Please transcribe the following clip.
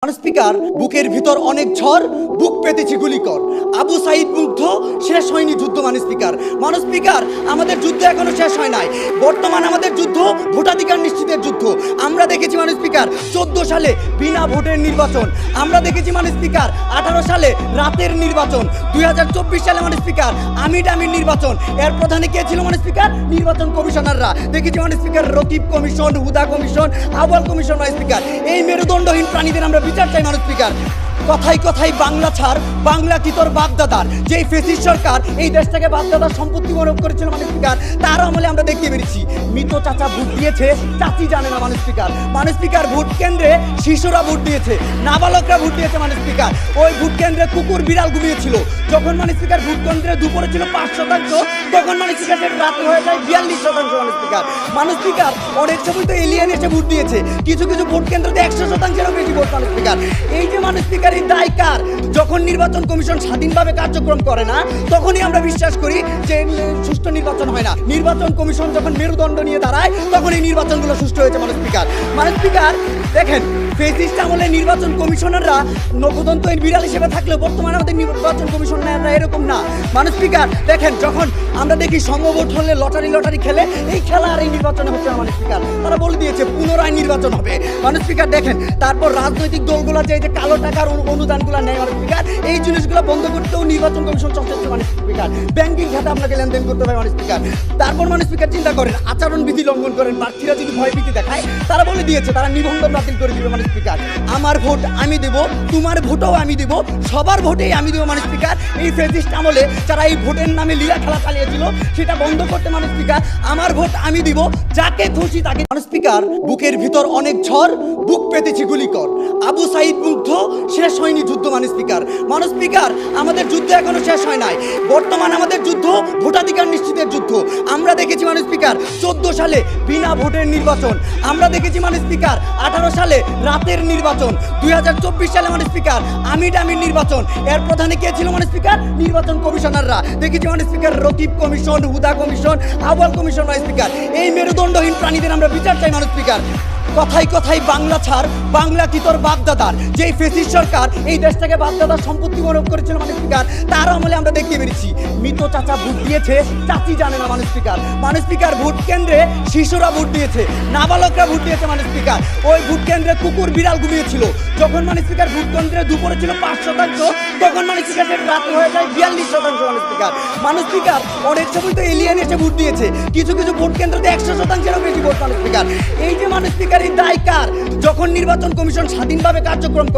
Speaker বুকের ভিতর অনেক ঝড়, বুক পেতেছি গুলিকর। আবু সাইদ মুগ্ধ, শেষ হয়নি যুদ্ধ। স্পিকার স্পিকার আমাদের যুদ্ধ এখনো শেষ হয় নাই। বর্তমান আমাদের যুদ্ধ ভোটাধিকার নিশ্চিতের যুদ্ধ। আমরা দেখেছি স্পিকার 14 সালে বিনা ভোটের নির্বাচন। আমরা দেখেছি স্পিকার 18 সালে রাতের নির্বাচন। 2024 সালে স্পিকার আমির নির্বাচন। এর প্রধানে কে ছিল স্পিকার? নির্বাচন কমিশনাররা। দেখেছি স্পিকার রকিব কমিশন, হুদা কমিশন, আউয়াল কমিশন। স্পিকার এই মেরুদণ্ডহীন প্রাণীদের আমরা বিচার চাই। স্পিকার কথায় কথায় বাংলা ছাড়, বাংলা কি তোর বাপদাদার? যেই ফেসিস্ট সরকার এই দেশটাকে বাপদাদার সম্পত্তি মনে করেছিল স্পিকার, তার আমলে আমরা দেখতে পেরেছি মৃত চাচা ভোট দিয়েছে, চাচি জানে না স্পিকার ভোট কেন্দ্রে শিশুরা ভোট দিয়েছে, নাবালকরা ভোট দিয়েছে স্পিকার। ওই ভোট কেন্দ্রে কুকুর বিড়াল ঘুমিয়েছিল। যখন স্পিকার ভোট কেন্দ্রে দুপুরে ছিল 5%, তখন স্পিকার রাতে হয়ে যায় 42% স্পিকার। স্পিকার অনেক সময় তো এলিয়েন এসে ভোট দিয়েছে। কিছু কিছু ভোট কেন্দ্রতে 100%-এরও বেশি ভোট স্পিকার। এই যে স্পিকার এই দায় কার? যখন নির্বাচন কমিশন স্বাধীনভাবে কার্যক্রম করে না, তখনই আমরা বিশ্বাস করি যে সুষ্ঠু নির্বাচন হয় না। নির্বাচন কমিশন যখন মেরুদণ্ড নিয়ে দাঁড়ায়, তখন এই নির্বাচনগুলো সুষ্ঠু হয়েছে স্পিকার দেখেন, ফেসিস্ট আমলে নির্বাচন কমিশনাররা নখদন্ত বিড়াল হিসেবে থাকলেও বর্তমানে আমাদের নির্বাচন কমিশনাররা এরকম না। স্পিকার দেখেন, যখন আমরা দেখি সমভোট হলে লটারি খেলে, এই খেলা আর এই নির্বাচনে হচ্ছে না স্পিকার। তারা বলে দিয়েছে পুনরায় নির্বাচন হবে। স্পিকার দেখেন, তারপর রাজনৈতিক দলগুলো যে কালো টাকার অনুদানগুলো নেয় স্পিকার, এই জিনিসগুলো বন্ধ করতেও নির্বাচন কমিশন চলছে স্পিকার। ব্যাংকিং খাতে আপনাকে লেনদেন করতে হবে স্পিকার। তারপর স্পিকার চিন্তা করেন, আচরণ বিধি লঙ্ঘন করেন, প্রার্থীরা যদি ভয়ভীতি দেখায়, তারা বলে দিয়েছে তারা নিবন্ধন বাতিল করে দিবে স্পিকার। আমার ভোট আমি দেব, তোমার ভোটও আমি দেব, সবার ভোটেই আমি দেবো স্পিকার। এই ফেসিস্ট আমলে যারা এই ভোটের নামে লীলা খেলা চালিয়েছিল, সেটা বন্ধ করতে স্পিকার আমার ভোট আমি দিব, যাকে খুশি তাকে। স্পিকার বুকের ভিতর অনেক ঝড়, বুক পেতেছি গুলিকর। আবু সাইদ মুগ্ধ, শেষ হয়নি যুদ্ধ। স্পিকার আমাদের যুদ্ধ এখনো শেষ হয় নাই। বর্তমান আমাদের যুদ্ধ ভোটাধিকার নিশ্চিতের যুদ্ধ। আমরা দেখেছি স্পিকার 14 সালে বিনা ভোটের নির্বাচন। আমরা দেখেছি স্পিকার 18 সালে রাতের নির্বাচন। 2024 সালে স্পিকার আমির নির্বাচন। এর প্রধানে কে ছিল স্পিকার? নির্বাচন কমিশনাররা। দেখেছি স্পিকার রকিব কমিশন, হুদা কমিশন, আউয়াল কমিশন। স্পিকার এই মেরুদণ্ডহীন প্রাণীদের আমরা বিচার চাই স্পিকার। কথায় কথায় বাংলা ছাড়, বাংলা কি তোর বাপদাদার? যেই ফেসিস্ট সরকার এই দেশটাকে বাপদাদার সম্পত্তি মনে করেছিল স্পিকার, তার আমলে আমরা দেখতে পেরেছি মৃত চাচা ভোট দিয়েছে, চাচি জানে না স্পিকার ভোট কেন্দ্রে শিশুরা ভোট দিয়েছে, নাবালকরা ভোট দিয়েছে স্পিকার। ওই ভোট কেন্দ্রে কুকুর বিড়াল ঘুমিয়েছিল। যখন স্পিকার ভোট কেন্দ্রে দুপুরে ছিল 5%, তখন স্পিকার রাতে হয়ে যায় 42% স্পিকার। স্পিকার অনেক সময় তো এলিয়েন এসে ভোট দিয়েছে। কিছু কিছু ভোট কেন্দ্রতে 100%-এরও বেশি ভোট স্পিকার। এই যে স্পিকার এই দায় কার? যখন নির্বাচন কমিশন স্বাধীনভাবে কার্যক্রম